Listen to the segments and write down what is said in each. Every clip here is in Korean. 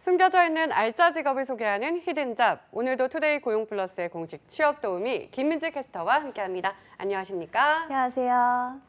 숨겨져 있는 알짜 직업을 소개하는 히든잡. 오늘도 투데이 고용플러스의 공식 취업 도우미 김민지 캐스터와 함께합니다. 안녕하십니까? 안녕하세요.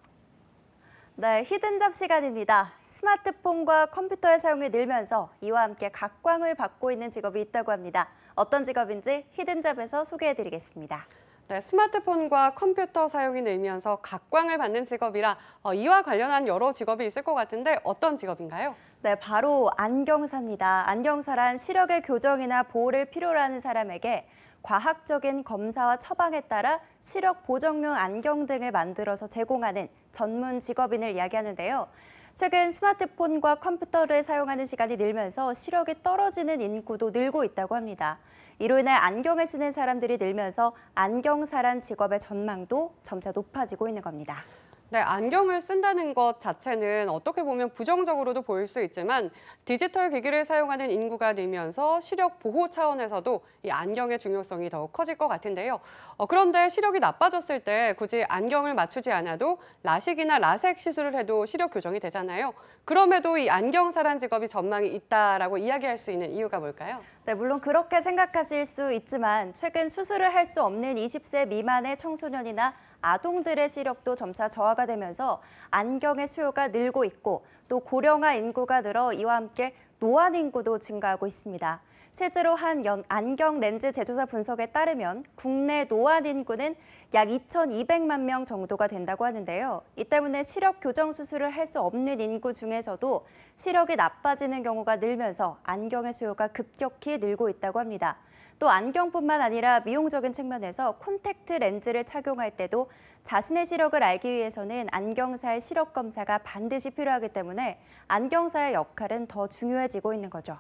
네, 히든잡 시간입니다. 스마트폰과 컴퓨터의 사용이 늘면서 이와 함께 각광을 받고 있는 직업이 있다고 합니다. 어떤 직업인지 히든잡에서 소개해드리겠습니다. 네, 스마트폰과 컴퓨터 사용이 늘면서 각광을 받는 직업이라 이와 관련한 여러 직업이 있을 것 같은데 어떤 직업인가요? 네, 바로 안경사입니다. 안경사란 시력의 교정이나 보호를 필요로 하는 사람에게 과학적인 검사와 처방에 따라 시력 보정용 안경 등을 만들어서 제공하는 전문 직업인을 이야기하는데요. 최근 스마트폰과 컴퓨터를 사용하는 시간이 늘면서 시력이 떨어지는 인구도 늘고 있다고 합니다. 이로 인해 안경을 쓰는 사람들이 늘면서 안경사란 직업의 전망도 점차 높아지고 있는 겁니다. 네, 안경을 쓴다는 것 자체는 어떻게 보면 부정적으로도 보일 수 있지만 디지털 기기를 사용하는 인구가 늘면서 시력 보호 차원에서도 이 안경의 중요성이 더욱 커질 것 같은데요. 그런데 시력이 나빠졌을 때 굳이 안경을 맞추지 않아도 라식이나 라섹 시술을 해도 시력 교정이 되잖아요. 그럼에도 이 안경사란 직업이 전망이 있다라고 이야기할 수 있는 이유가 뭘까요? 네, 물론 그렇게 생각하실 수 있지만 최근 수술을 할 수 없는 20세 미만의 청소년이나 아동들의 시력도 점차 저하가 되면서 안경의 수요가 늘고 있고 또 고령화 인구가 늘어 이와 함께 노안 인구도 증가하고 있습니다. 실제로 한 안경 렌즈 제조사 분석에 따르면 국내 노안 인구는 약 2,200만 명 정도가 된다고 하는데요. 이 때문에 시력 교정 수술을 할 수 없는 인구 중에서도 시력이 나빠지는 경우가 늘면서 안경의 수요가 급격히 늘고 있다고 합니다. 또 안경뿐만 아니라 미용적인 측면에서 콘택트 렌즈를 착용할 때도 자신의 시력을 알기 위해서는 안경사의 시력 검사가 반드시 필요하기 때문에 안경사의 역할은 더 중요해지고 있는 거죠.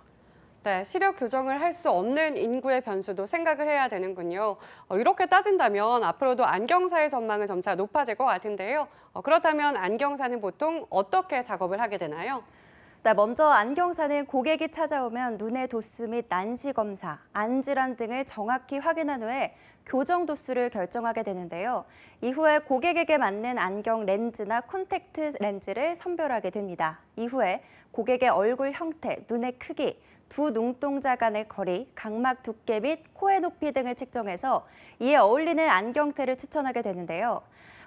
네, 시력 교정을 할 수 없는 인구의 변수도 생각을 해야 되는군요. 이렇게 따진다면 앞으로도 안경사의 전망은 점차 높아질 것 같은데요. 그렇다면 안경사는 보통 어떻게 작업을 하게 되나요? 네, 먼저 안경사는 고객이 찾아오면 눈의 도수 및 난시 검사, 안 질환 등을 정확히 확인한 후에 교정 도수를 결정하게 되는데요. 이후에 고객에게 맞는 안경 렌즈나 콘택트 렌즈를 선별하게 됩니다. 이후에 고객의 얼굴 형태, 눈의 크기, 두 눈동자 간의 거리, 각막 두께 및 코의 높이 등을 측정해서 이에 어울리는 안경테를 추천하게 되는데요.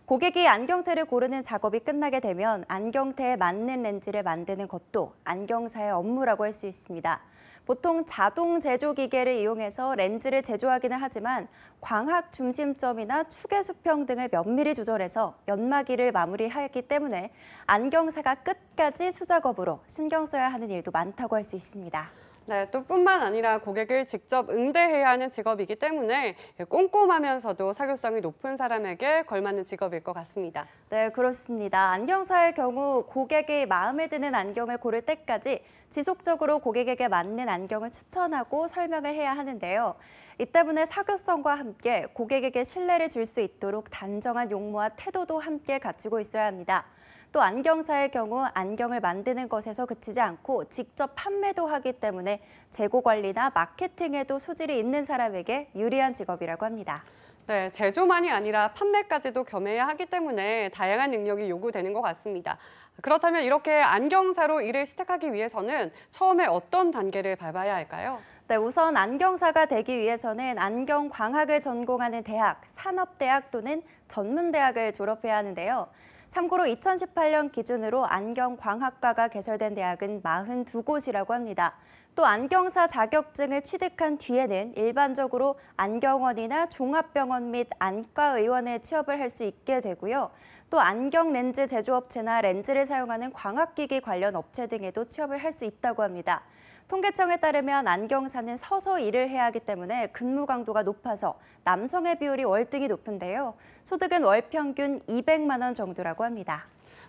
고객이 안경테를 고르는 작업이 끝나게 되면 안경테에 맞는 렌즈를 만드는 것도 안경사의 업무라고 할 수 있습니다. 보통 자동 제조 기계를 이용해서 렌즈를 제조하기는 하지만 광학 중심점이나 축의 수평 등을 면밀히 조절해서 연마기를 마무리하기 때문에 안경사가 끝까지 수작업으로 신경 써야 하는 일도 많다고 할 수 있습니다. 네, 또 뿐만 아니라 고객을 직접 응대해야 하는 직업이기 때문에 꼼꼼하면서도 사교성이 높은 사람에게 걸맞는 직업일 것 같습니다. 네, 그렇습니다. 안경사의 경우 고객이 마음에 드는 안경을 고를 때까지 지속적으로 고객에게 맞는 안경을 추천하고 설명을 해야 하는데요. 이 때문에 사교성과 함께 고객에게 신뢰를 줄 수 있도록 단정한 용모와 태도도 함께 갖추고 있어야 합니다. 또 안경사의 경우 안경을 만드는 것에서 그치지 않고 직접 판매도 하기 때문에 재고 관리나 마케팅에도 소질이 있는 사람에게 유리한 직업이라고 합니다. 네, 제조만이 아니라 판매까지도 겸해야 하기 때문에 다양한 능력이 요구되는 것 같습니다. 그렇다면 이렇게 안경사로 일을 시작하기 위해서는 처음에 어떤 단계를 밟아야 할까요? 네, 우선 안경사가 되기 위해서는 안경광학을 전공하는 대학, 산업대학 또는 전문대학을 졸업해야 하는데요. 참고로 2018년 기준으로 안경광학과가 개설된 대학은 42곳이라고 합니다. 또 안경사 자격증을 취득한 뒤에는 일반적으로 안경원이나 종합병원 및 안과의원에 취업을 할 수 있게 되고요. 또 안경 렌즈 제조업체나 렌즈를 사용하는 광학기기 관련 업체 등에도 취업을 할 수 있다고 합니다. 통계청에 따르면 안경사는 서서 일을 해야 하기 때문에 근무 강도가 높아서 남성의 비율이 월등히 높은데요. 소득은 월 평균 200만 원 정도라고 합니다.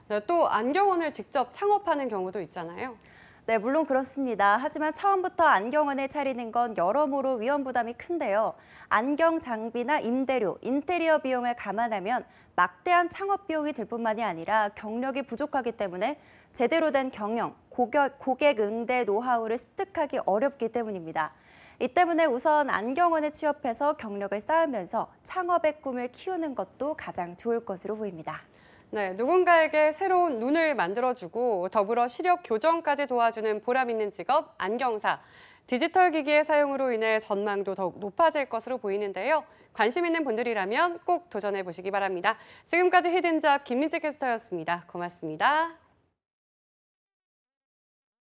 네, 또 안경원을 직접 창업하는 경우도 있잖아요. 네, 물론 그렇습니다. 하지만 처음부터 안경원을 차리는 건 여러모로 위험 부담이 큰데요. 안경 장비나 임대료, 인테리어 비용을 감안하면 막대한 창업 비용이 들 뿐만이 아니라 경력이 부족하기 때문에 제대로 된 경영, 고객 응대 노하우를 습득하기 어렵기 때문입니다. 이 때문에 우선 안경원에 취업해서 경력을 쌓으면서 창업의 꿈을 키우는 것도 가장 좋을 것으로 보입니다. 네, 누군가에게 새로운 눈을 만들어주고 더불어 시력 교정까지 도와주는 보람 있는 직업, 안경사. 디지털 기기의 사용으로 인해 전망도 더욱 높아질 것으로 보이는데요. 관심 있는 분들이라면 꼭 도전해 보시기 바랍니다. 지금까지 히든잡 김민지 캐스터였습니다. 고맙습니다.